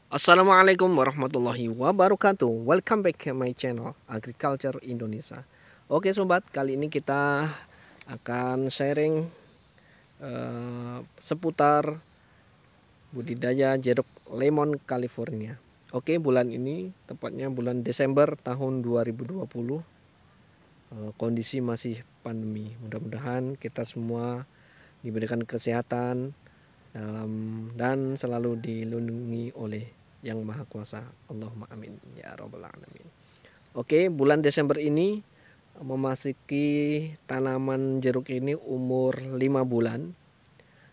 Assalamualaikum warahmatullahi wabarakatuh. Welcome back to my channel Agriculture Indonesia. Oke sobat, kali ini kita akan sharing seputar budidaya jeruk lemon California. Oke, bulan ini tepatnya bulan Desember tahun 2020. Kondisi masih pandemi. Mudah-mudahan kita semua diberikan kesehatan dan selalu dilindungi oleh Yang Maha Kuasa. Allahumma amin ya rabbal alamin. Oke, bulan Desember ini memasuki tanaman jeruk ini umur 5 bulan.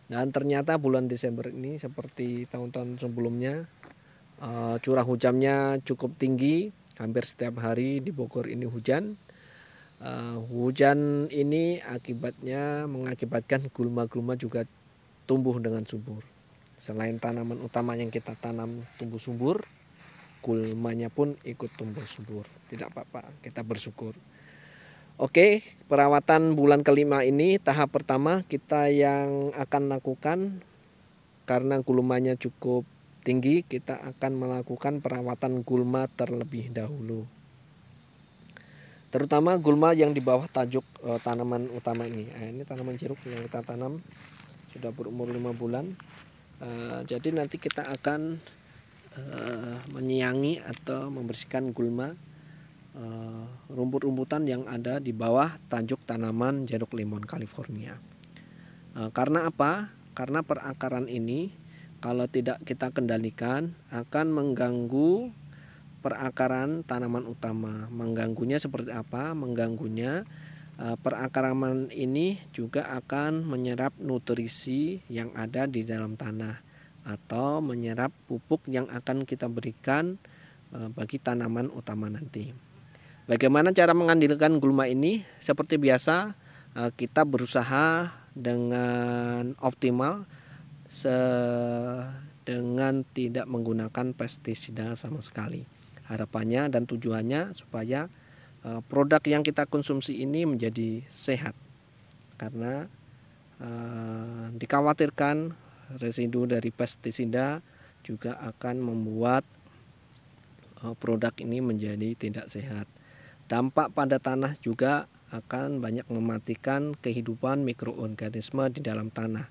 Dan ternyata bulan Desember ini seperti tahun-tahun sebelumnya, curah hujannya cukup tinggi. Hampir setiap hari di Bogor ini hujan. Hujan ini mengakibatkan gulma-gulma juga tumbuh dengan subur. Selain tanaman utama yang kita tanam tumbuh subur, gulmanya pun ikut tumbuh subur. Tidak apa-apa, kita bersyukur. Oke, perawatan bulan kelima ini tahap pertama kita yang akan lakukan karena gulmanya cukup tinggi, kita akan melakukan perawatan gulma terlebih dahulu. Terutama gulma yang di bawah tajuk tanaman utama ini. Ini tanaman jeruk yang kita tanam sudah berumur 5 bulan. Jadi nanti kita akan menyiangi atau membersihkan gulma rumput-rumputan yang ada di bawah tajuk tanaman jeruk lemon California. Karena apa? Karena perakaran ini kalau tidak kita kendalikan akan mengganggu perakaran tanaman utama. Mengganggunya seperti apa? Mengganggunya perakaran ini juga akan menyerap nutrisi yang ada di dalam tanah atau menyerap pupuk yang akan kita berikan bagi tanaman utama nanti. Bagaimana cara mengandalkan gulma ini? Seperti biasa, kita berusaha dengan optimal dengan tidak menggunakan pestisida sama sekali. Harapannya dan tujuannya supaya produk yang kita konsumsi ini menjadi sehat, karena dikhawatirkan residu dari pestisida juga akan membuat produk ini menjadi tidak sehat. Dampak pada tanah juga akan banyak mematikan kehidupan mikroorganisme di dalam tanah.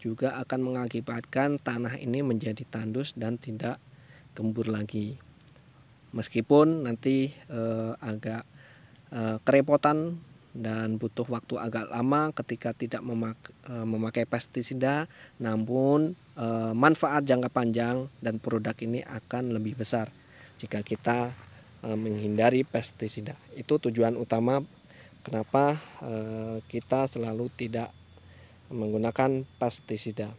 Juga akan mengakibatkan tanah ini menjadi tandus dan tidak gembur lagi. Meskipun nanti agak kerepotan dan butuh waktu agak lama ketika tidak memakai pestisida, namun manfaat jangka panjang dan produk ini akan lebih besar jika kita menghindari pestisida. Itu tujuan utama kenapa kita selalu tidak menggunakan pestisida.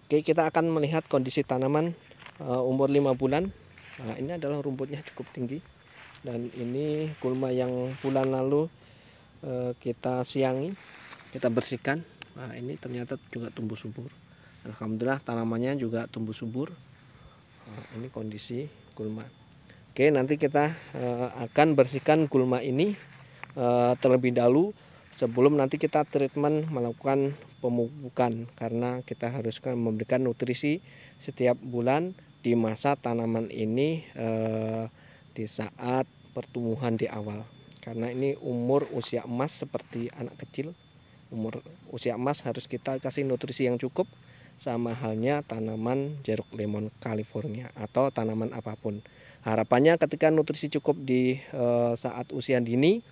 Oke, kita akan melihat kondisi tanaman umur 5 bulan. Nah, ini adalah rumputnya cukup tinggi, dan ini gulma yang bulan lalu kita siangi, kita bersihkan. Nah, ini ternyata juga tumbuh subur. Alhamdulillah tanamannya juga tumbuh subur. Nah, ini kondisi gulma. Oke, nanti kita akan bersihkan gulma ini terlebih dahulu sebelum nanti kita treatment melakukan pemupukan, karena kita harus memberikan nutrisi setiap bulan di masa tanaman ini di saat pertumbuhan di awal, karena ini umur usia emas seperti anak kecil. Umur usia emas harus kita kasih nutrisi yang cukup, sama halnya tanaman jeruk lemon California atau tanaman apapun. Harapannya ketika nutrisi cukup di saat usia dini,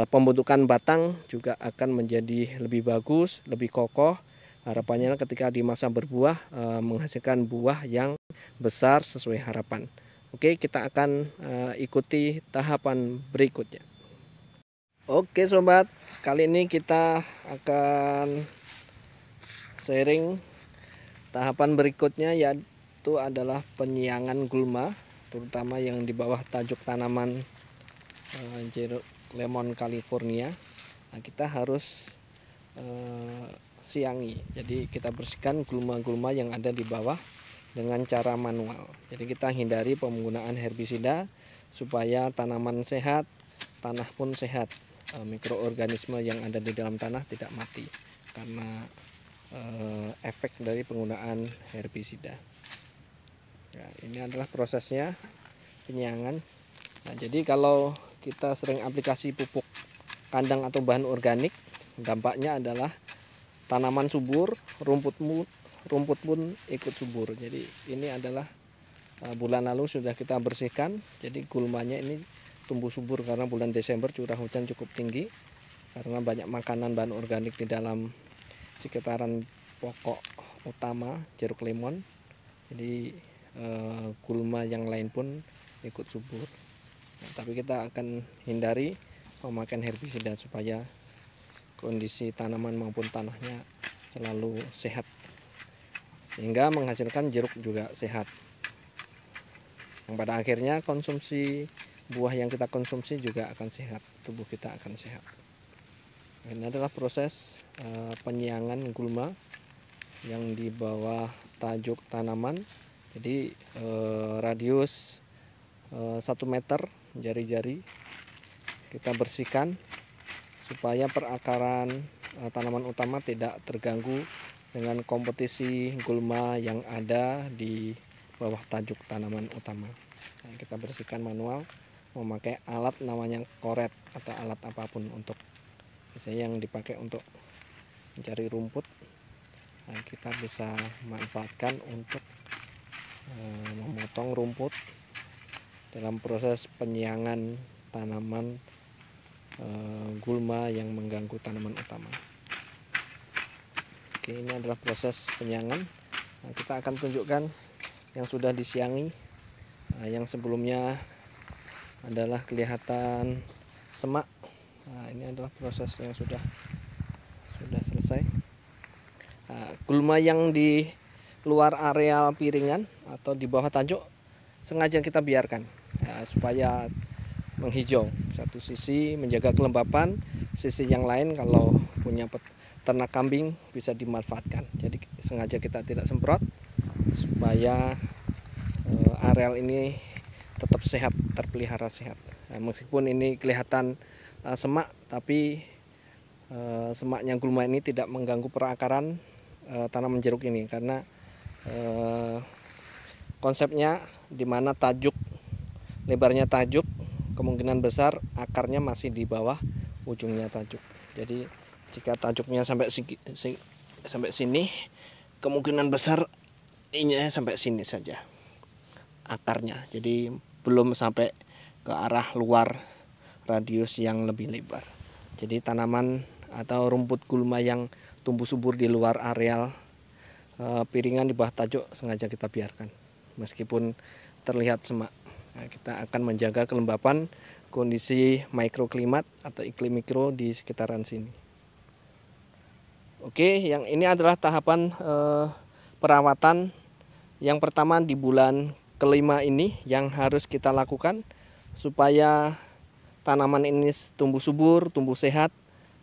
pembentukan batang juga akan menjadi lebih bagus, lebih kokoh. Harapannya ketika di masa berbuah menghasilkan buah yang besar sesuai harapan. Oke, kita akan ikuti tahapan berikutnya. Oke sobat, kali ini kita akan sharing tahapan berikutnya, yaitu adalah penyiangan gulma, terutama yang di bawah tajuk tanaman jeruk lemon California. Nah, kita harus siangi. Jadi kita bersihkan gulma-gulma yang ada di bawah dengan cara manual. Jadi kita hindari penggunaan herbisida supaya tanaman sehat, tanah pun sehat. Mikroorganisme yang ada di dalam tanah tidak mati karena efek dari penggunaan herbisida. Ya, Ini adalah prosesnya penyiangan. Nah, jadi kalau kita sering aplikasi pupuk kandang atau bahan organik, dampaknya adalah tanaman subur, rumput pun ikut subur. Jadi ini adalah bulan lalu sudah kita bersihkan. Jadi gulmanya ini tumbuh subur karena bulan Desember curah hujan cukup tinggi, karena banyak makanan bahan organik di dalam sekitaran pokok utama jeruk lemon. Jadi gulma yang lain pun ikut subur. Nah, tapi kita akan hindari pemakaian herbisida supaya kondisi tanaman maupun tanahnya selalu sehat, sehingga menghasilkan jeruk juga sehat. Yang pada akhirnya konsumsi buah yang kita konsumsi juga akan sehat, tubuh kita akan sehat. Ini adalah proses penyiangan gulma yang di bawah tajuk tanaman. Jadi radius 1 meter jari-jari kita bersihkan supaya perakaran tanaman utama tidak terganggu dengan kompetisi gulma yang ada di bawah tajuk tanaman utama. Nah, kita bersihkan manual memakai alat namanya koret atau alat apapun, untuk biasanya yang dipakai untuk mencari rumput. Nah, kita bisa manfaatkan untuk memotong rumput dalam proses penyiangan tanaman gulma yang mengganggu tanaman utama. Oke, ini adalah proses penyiangan. Nah, kita akan tunjukkan yang sudah disiangi. Yang sebelumnya adalah kelihatan semak. Nah, ini adalah proses yang sudah selesai. Nah, gulma yang di luar areal piringan atau di bawah tajuk sengaja kita biarkan supaya menghijau. Satu sisi menjaga kelembapan, sisi yang lain kalau punya ternak kambing bisa dimanfaatkan. Jadi sengaja kita tidak semprot supaya areal ini tetap sehat, terpelihara sehat. Nah, meskipun ini kelihatan semak, tapi semaknya gulma ini tidak mengganggu perakaran tanaman jeruk ini, karena konsepnya di mana tajuk, lebarnya tajuk, kemungkinan besar akarnya masih di bawah ujungnya tajuk. Jadi jika tajuknya sampai sini, kemungkinan besar ininya sampai sini saja akarnya. Jadi belum sampai ke arah luar radius yang lebih lebar. Jadi tanaman atau rumput gulma yang tumbuh subur di luar areal piringan di bawah tajuk sengaja kita biarkan meskipun terlihat semak. Nah, kita akan menjaga kelembapan, kondisi mikroklimat atau iklim mikro di sekitaran sini. Oke, yang ini adalah tahapan perawatan yang pertama di bulan kelima ini yang harus kita lakukan supaya tanaman ini tumbuh subur, tumbuh sehat,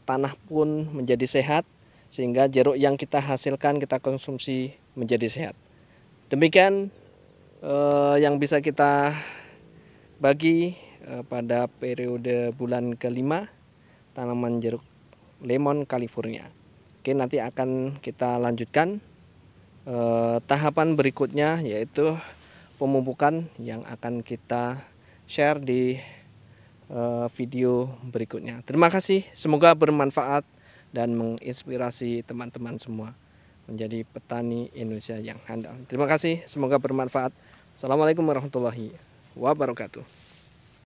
tanah pun menjadi sehat, sehingga jeruk yang kita hasilkan, kita konsumsi menjadi sehat. Demikian yang bisa kita bagi pada periode bulan kelima tanaman jeruk lemon California. Oke, nanti akan kita lanjutkan tahapan berikutnya, yaitu pemupukan yang akan kita share di video berikutnya. Terima kasih, semoga bermanfaat dan menginspirasi teman-teman semua menjadi petani Indonesia yang handal. Terima kasih, semoga bermanfaat. Assalamualaikum warahmatullahi wabarakatuh.